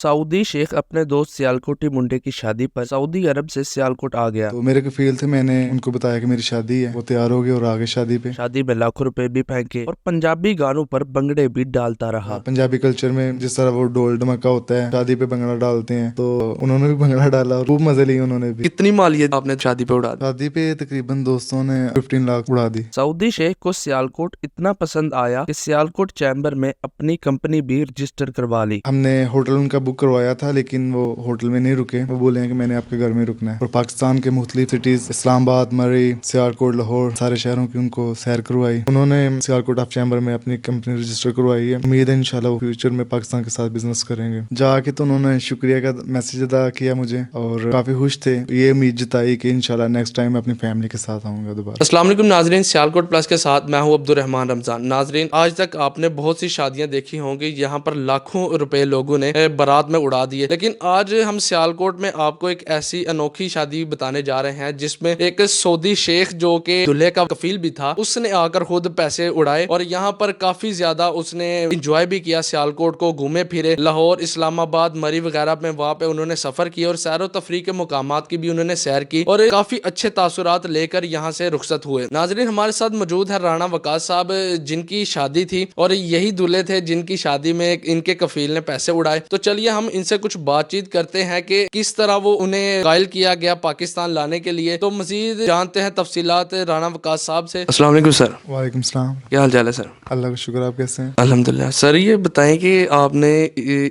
Saudi Sheikh अपने दोस्त सियालकोटी मुंडे की शादी पर सऊदी अरब से सियालकोट आ गया। तो मेरे कफील थे, मैंने उनको बताया कि मेरी शादी है। वो तैयार हो गए और आ गए शादी पे। शादी में लाखों रुपए भी फेंके और पंजाबी गानों पर बंगड़े भी डालता रहा। पंजाबी कल्चर में जिस तरह वो ढोल ढमका होता है, शादी पे भंगड़ा डालते हैं, तो उन्होंने भी भंगड़ा डाला और खूब मजे लिए उन्होंने भी। कितनी मालियत आपने शादी पे उड़ा दी? शादी पे तकरीबन दोस्तों ने 15 लाख उड़ा दी। सऊदी शेख को सियालकोट इतना पसंद आया कि सियालकोट चैम्बर में अपनी कंपनी भी रजिस्टर करवा ली। हमने होटल उनका बुक करवाया था, लेकिन वो होटल में नहीं रुके। वो बोले हैं कि मैंने आपके घर में रुकना है। और पाकिस्तान के मुख्तलिफ सिटीज, इस्लामाबाद, मरी, सियालकोट, लाहौर, सारे शहरों की उनको सैर करवाई। उन्होंने सियालकोट ऑफ चैम्बर में अपनी कंपनी रजिस्टर करवाई है। उम्मीद है इंशाल्लाह वो फ्यूचर में पाकिस्तान के साथ बिजनेस करेंगे। जाके तो उन्होंने शुक्रिया का मैसेज अदा किया मुझे और काफी खुश थे। ये उम्मीद जताई कि इंशाल्लाह नेक्स्ट टाइम मैं अपनी फैमिली के साथ आऊंगा दोबारा। अस्सलाम वालेकुम नाजरीन, सियालकोट प्लस के साथ मैं हूं अब्दुल रहमान रमजान। नाजरीन, आज तक आपने बहुत सी शादियां देखी होंगी, यहाँ पर लाखों रुपए लोगों ने बारात में उड़ा दिए। लेकिन आज हम सियालकोट में आपको एक ऐसी अनोखी शादी बताने जा रहे हैं जिसमें एक सऊदी शेख जो कि दूल्हे का कफील भी था, उसने आकर खुद पैसे उड़ाए और यहाँ पर काफी ज्यादा उसने इंजॉय भी किया। सियालकोट को घूमे फिरे, लाहौर, इस्लामाबाद, मरी वगैरह में वहाँ पे उन्होंने सफर किया और सैर व तफरीह के मुकामात की भी उन्होंने सैर की और काफी अच्छे तासुरात लेकर यहाँ से रुखसत हुए। नाजरीन, हमारे साथ मौजूद है राणा वकास साहब, जिनकी शादी थी और यही दूल्हे थे जिनकी शादी में इनके कफील ने पैसे उड़ाए। तो चलिए हम इनसे कुछ बातचीत करते हैं कि किस तरह वो उन्हें कायल किया गया पाकिस्तान लाने के लिए। तो मजीद जानते हैं तफसीलात राणा वकास साहब से। अस्सलाम वालेकुम सर। वालेकुम सलाम। क्या हाल चाल है सर? अल्लाह का शुक्र, आप कैसे हैं? अल्हम्दुलिल्लाह। सर, ये बताएं कि आपने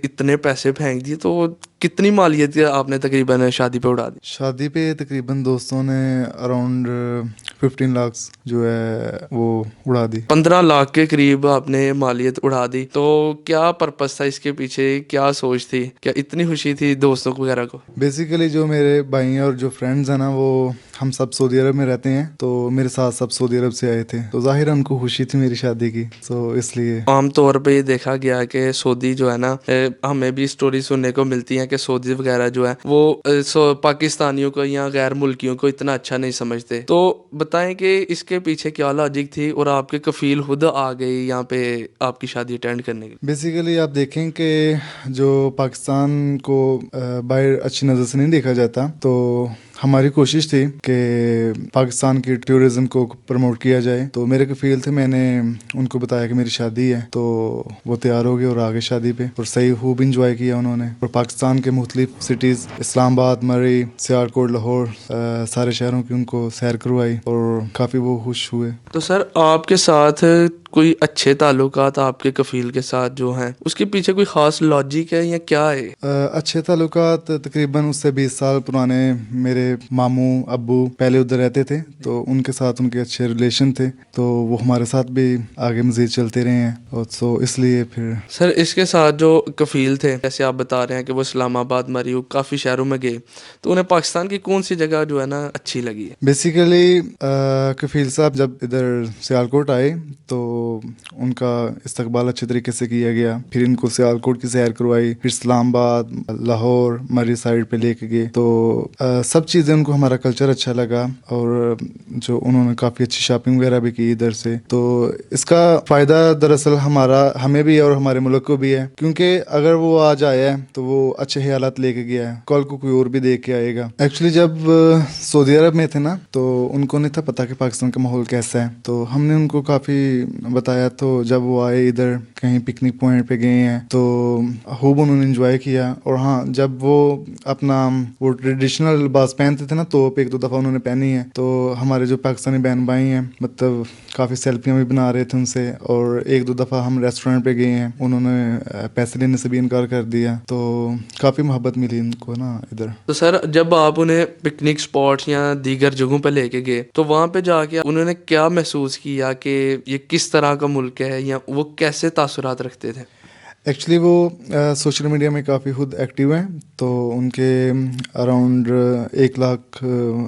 इतने पैसे फेंक दिए, तो कितनी मालियत आपने तकरीबन शादी पे उड़ा दी? शादी पे तकरीबन दोस्तों ने अराउंड 15 लाख जो है वो उड़ा दी। 15 लाख के करीब आपने मालियत उड़ा दी। तो क्या पर्पस था इसके पीछे, क्या सोच थी, क्या इतनी खुशी थी दोस्तों वगैरह को? बेसिकली जो मेरे भाई हैं और जो फ्रेंड्स हैं ना, वो हम सब सऊदी अरब में रहते हैं, तो मेरे साथ सब सऊदी अरब से आए थे, तो जाहिर उनको खुशी थी मेरी शादी की, तो इसलिए। आमतौर पे ये देखा गया कि सऊदी जो है ना, हमें भी स्टोरी सुनने को मिलती है कि सऊदी वगैरह जो है वो पाकिस्तानियों को या गैर मुल्कियों को इतना अच्छा नहीं समझते। तो बताएं कि इसके पीछे क्या लॉजिक थी और आपके कफील खुद आ गए यहाँ पे आपकी शादी अटेंड करने के लिए? बेसिकली आप देखें कि जो पाकिस्तान को बाहर अच्छी नज़र से नहीं देखा जाता, तो हमारी कोशिश थी कि पाकिस्तान की टूरिज्म को प्रमोट किया जाए। तो मेरे कफील थे, मैंने उनको बताया कि मेरी शादी है, तो वो तैयार हो गए और आ गए शादी पे और सही खूब इंजॉय किया उन्होंने। और पाकिस्तान के मुख्तलिफ सिटीज़, इस्लामाबाद, मरी, सियालकोट, लाहौर, सारे शहरों की उनको सैर करवाई और काफ़ी वो खुश हुए। तो सर, आपके साथ कोई अच्छे ताल्लुकात आपके कफील के साथ जो हैं, उसके पीछे कोई खास लॉजिक है या क्या है? अच्छे ताल्लुकात तकरीबन उससे 20 साल पुराने मेरे मामू अब्बू पहले उधर रहते थे, तो उनके साथ उनके अच्छे रिलेशन थे, तो वो हमारे साथ भी आगे मज़ीद चलते रहे हैं। और सो इसलिए फिर सर, इसके साथ जो कफील थे, जैसे आप बता रहे हैं कि वो इस्लामाबाद, मरी, काफ़ी शहरों में गए, तो उन्हें पाकिस्तान की कौन सी जगह जो है ना अच्छी लगी है? बेसिकली कफील साहब जब इधर सियालकोट आए तो उनका इस्तकबाल अच्छे तरीके से किया गया। फिर इनको सियालकोट की सैर करवाई, फिर इस्लामाबाद, लाहौर, मरी साइड पे लेके गए, तो सब चीज़ें उनको हमारा कल्चर अच्छा लगा और जो उन्होंने काफ़ी अच्छी शॉपिंग वगैरह भी की इधर से। तो इसका फ़ायदा दरअसल हमें भी और हमारे मुल्क को भी है, क्योंकि अगर वो आज आया है तो वो अच्छे ख्यालात लेके गया है, कल को कोई और भी देख के आएगा। एक्चुअली जब सऊदी अरब में थे ना, तो उनको नहीं था पता कि पाकिस्तान का माहौल कैसा है, तो हमने उनको काफ़ी बताया। तो जब वो आए इधर कहीं पिकनिक पॉइंट पे गए हैं, तो खूब उन्होंने इंजॉय किया। और हाँ, जब वो अपना वो ट्रेडिशनल लिबास पहनते थे ना, तो एक दो दफ़ा उन्होंने पहनी है, तो हमारे जो पाकिस्तानी बहन भाई हैं, मतलब काफ़ी सेल्फियाँ भी बना रहे थे उनसे। और एक दो दफ़ा हम रेस्टोरेंट पे गए हैं, उन्होंने पैसे लेने से भी इनकार कर दिया, तो काफ़ी मोहब्बत मिली इनको ना इधर। तो सर, जब आप उन्हें पिकनिक स्पॉट्स या दीगर जगहों पे लेके गए, तो वहाँ पे जाके उन्होंने क्या महसूस किया कि ये किस तरह का मुल्क है या वो कैसे तासुरात रखते थे? एक्चुअली वो सोशल मीडिया में काफ़ी खुद एक्टिव हैं, تو ان کے اراؤنڈ 1 لاکھ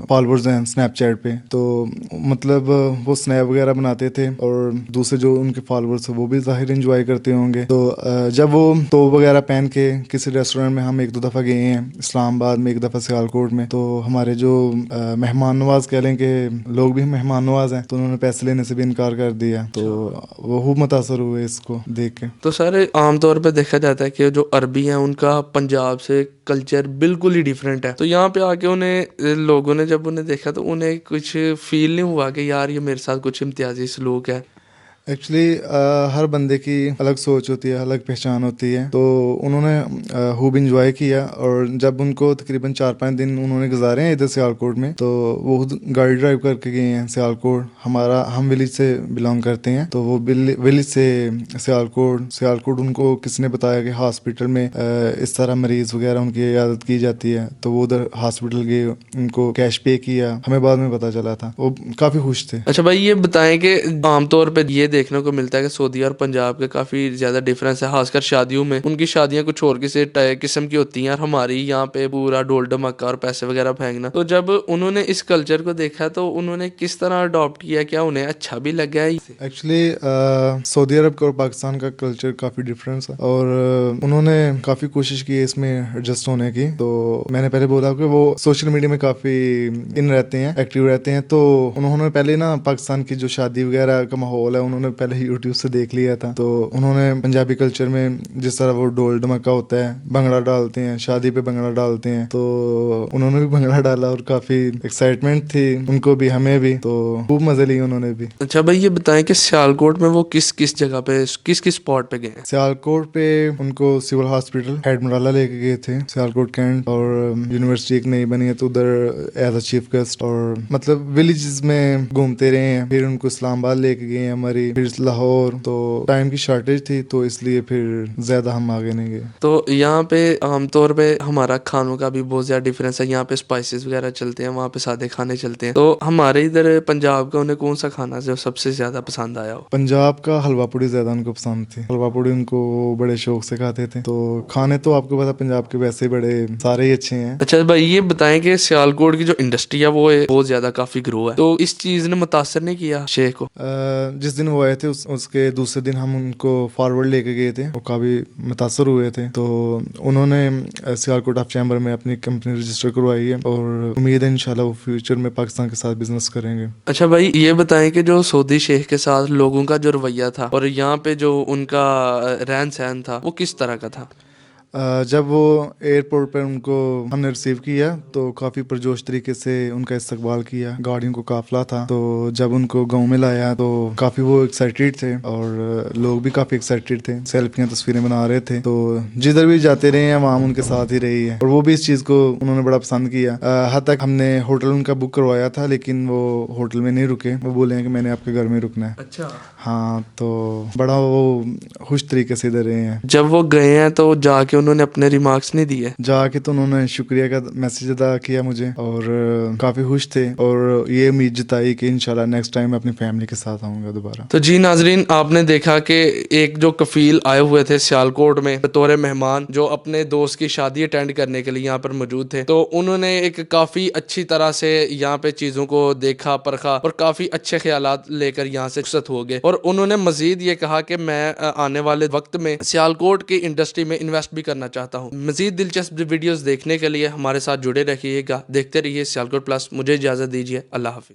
فالوورز ہیں اسنیپ چیٹ پہ. تو مطلب وہ اسنیپ وغیرہ بناتے تھے اور دوسرے جو ان کے فالوورس ہیں وہ بھی ظاہر انجوائے کرتے ہوں گے. تو جب وہ توپ وغیرہ پہن کے کسی ریسٹورینٹ میں ہم 1-2 دفعہ گئے ہیں, اسلام آباد میں, 1 دفعہ سیالکوٹ میں, تو ہمارے جو مہمان نواز کہہ لیں کہ لوگ بھی مہمان نواز ہیں, تو انہوں نے پیسے لینے سے بھی انکار کر دیا. تو وہ خوب متاثر ہوئے اس کو دیکھ کے. تو سر عام طور پہ دیکھا جاتا ہے کہ جو عربی ہیں ان کا پنجاب سے کلچر بالکل ہی ڈیفرنٹ ہے. تو یہاں پہ آ کے انہیں لوگوں نے جب انہیں دیکھا تو انہیں کچھ فیل نہیں ہوا کہ یار یہ میرے ساتھ کچھ امتیازی سلوک ہے؟ ایکچولی ہر بندے کی الگ سوچ ہوتی ہے, الگ پہچان ہوتی ہے. تو انہوں نے خوب انجوائے کیا, اور جب ان کو تقریباً 4-5 دن انہوں نے گزارے ہیں ادھر سیالکوٹ میں, تو وہ خود گاڑی ڈرائیو کر کے گئے ہیں سیالکوٹ. ہم ولیج سے بلانگ کرتے ہیں, تو وہ ولیج سے سیالکوٹ ان کو کسی نے بتایا کہ ہاسپٹل میں اس طرح مریض وغیرہ ان کی عیادت کی جاتی ہے. تو وہ ادھر ہاسپٹل گئے, ان کو کیش پے کیا. ہمیں بعد میں پتہ چلا تھا, وہ کافی خوش تھے. اچھا بھائی, یہ بتائیں کہ عام طور پہ یہ دیکھنے کو ملتا ہے کہ سعودی اور پنجاب کے کافی زیادہ ڈفرینس ہے, خاص کر شادیوں میں. ان کی شادیاں کچھ اور کسی قسم کی ہوتی ہیں, اور ہماری یہاں پہ پورا ڈول ڈمکا اور پیسے وغیرہ پھینکنا. تو جب انہوں نے اس کلچر کو دیکھا تو انہوں نے کس طرح اڈاپٹ کیا, کیا انہیں اچھا بھی لگا ہے؟ ایکچولی سعودی عرب کا اور پاکستان کا کلچر کافی ڈفرینس ہے, اور انہوں نے کافی کوشش کی ہے اس میں ایڈجسٹ ہونے کی. تو میں نے پہلے بولا کہ وہ سوشل میڈیا میں کافی ان رہتے ہیں, ایکٹیو رہتے ہیں. تو انہوں نے پہلے نا پاکستان کی جو شادی وغیرہ کا ماحول ہے انہوں نے پہلے یوٹیوب سے دیکھ لیا تھا. تو انہوں نے پنجابی کلچر میں جس طرح وہ ڈول ڈمکا ہوتا ہے, بھنگڑا ڈالتے ہیں, شادی پہ بھنگڑا ڈالتے ہیں, تو انہوں نے بھی بھنگڑا ڈالا اور کافی ایکسائٹمنٹ تھی ان کو بھی, ہمیں بھی. تو خوب مزے لیے انہوں نے بھی. اچھا بھائی, یہ بتائیں کہ سیالکوٹ میں وہ کس جگہ پہ کس اسپاٹ پہ گئے ہیں؟ سیالکوٹ پہ ان کو سول ہاسپٹل ہیڈ مرالا لے کے گئے تھے, سیالکوٹ کینٹ, اور یونیورسٹی ایک نئی بنی ہے تو ادھر ایز اے چیف گیسٹ, اور مطلب ولیجز میں گھومتے رہے ہیں. پھر ان کو اسلام آباد لے کے گئے ہیں ہماری, پھر لاہور. تو ٹائم کی شارٹیج تھی تو اس لیے پھر زیادہ ہم آگے نہیں گئے. تو یہاں پہ عام طور پہ ہمارا کھانوں کا بھی بہت زیادہ ڈفرینس ہے. یہاں پہ اسپائسیز وغیرہ چلتے ہیں, وہاں پہ سادے کھانے چلتے ہیں. تو ہمارے ادھر پنجاب کا انہیں کون سا کھانا جو سب سے زیادہ پسند آیا ہو؟ پنجاب کا حلوہ پوڑی زیادہ ان کو پسند تھی. حلوہ پوڑی ان کو بڑے شوق سے کھاتے تھے. تو کھانے تو آپ کو پتا پنجاب کے ویسے بڑے سارے ہی اچھے ہیں. اچھا بھائی, یہ بتائیں کہ سیالکوٹ کی جو انڈسٹری ہے وہ بہت زیادہ کافی گرو ہے, تو اس چیز نے متاثر نہیں کیا شیخ کو؟ جس دن وہ آئے تھے اس کے دوسرے دن ہم ان کو فارورڈ لے کے گئے تھے, وہ کافی متاثر ہوئے تھے. تو انہوں نے سیالکوٹ آف چیمبر میں اپنی کمپنی رجسٹر کروائی ہے, اور امید ہے انشاءاللہ وہ فیوچر میں پاکستان کے ساتھ بزنس کریں گے. اچھا بھائی, یہ بتائیں کہ جو سعودی شیخ کے ساتھ لوگوں کا جو رویہ تھا اور یہاں پہ جو ان کا رہن سہن تھا وہ کس طرح کا تھا؟ جب وہ ایئرپورٹ پر ان کو ہم نے ریسیو کیا تو کافی پرجوش طریقے سے ان کا استقبال کیا. گاڑیوں کو قافلہ تھا, تو جب ان کو گاؤں میں لایا تو کافی وہ ایکسائٹیڈ تھے, اور لوگ بھی کافی ایکسائٹیڈ تھے, سیلفیاں تصویریں بنا رہے تھے. تو جدھر بھی جاتے رہے ہیں عوام ان کے ساتھ ہی رہی ہے, اور وہ بھی اس چیز کو انہوں نے بڑا پسند کیا. حد تک ہم نے ہوٹل ان کا بک کروایا تھا, لیکن وہ ہوٹل میں نہیں رکے. وہ بولے ہیں کہ میں نے آپ کے گھر میں رکنا ہے. اچھا ہاں, تو بڑا وہ خوش طریقے سے ادھر رہے ہیں. جب وہ گئے ہیں تو جا کے انہوں نے اپنے ریمارکس نہیں دیے؟ جا کے تو انہوں نے شکریہ کا میسج ادا کیا مجھے, اور کافی خوش تھے, اور یہ امید جتائی کہ انشاءاللہ نیکسٹ ٹائم میں اپنی فیملی کے ساتھ آؤں گا دوبارہ. تو جی ناظرین, آپ نے دیکھا کہ ایک جو کفیل آئے ہوئے تھے سیالکوٹ میں بطور مہمان, جو اپنے دوست کی شادی اٹینڈ کرنے کے لیے یہاں پر موجود تھے, تو انہوں نے ایک کافی اچھی طرح سے یہاں پہ چیزوں کو دیکھا پرکھا, اور کافی اچھے خیالات لے کر یہاں سے رخصت ہو گئے. اور انہوں نے مزید یہ کہا کہ میں آنے والے وقت میں سیالکوٹ کی انڈسٹری میں انویسٹ بھی کرنا چاہتا ہوں. مزید دلچسپ ویڈیوز دیکھنے کے لیے ہمارے ساتھ جڑے رہیے گا, دیکھتے رہیے سیالکوٹ پلس. مجھے اجازت دیجیے, اللہ حافظ.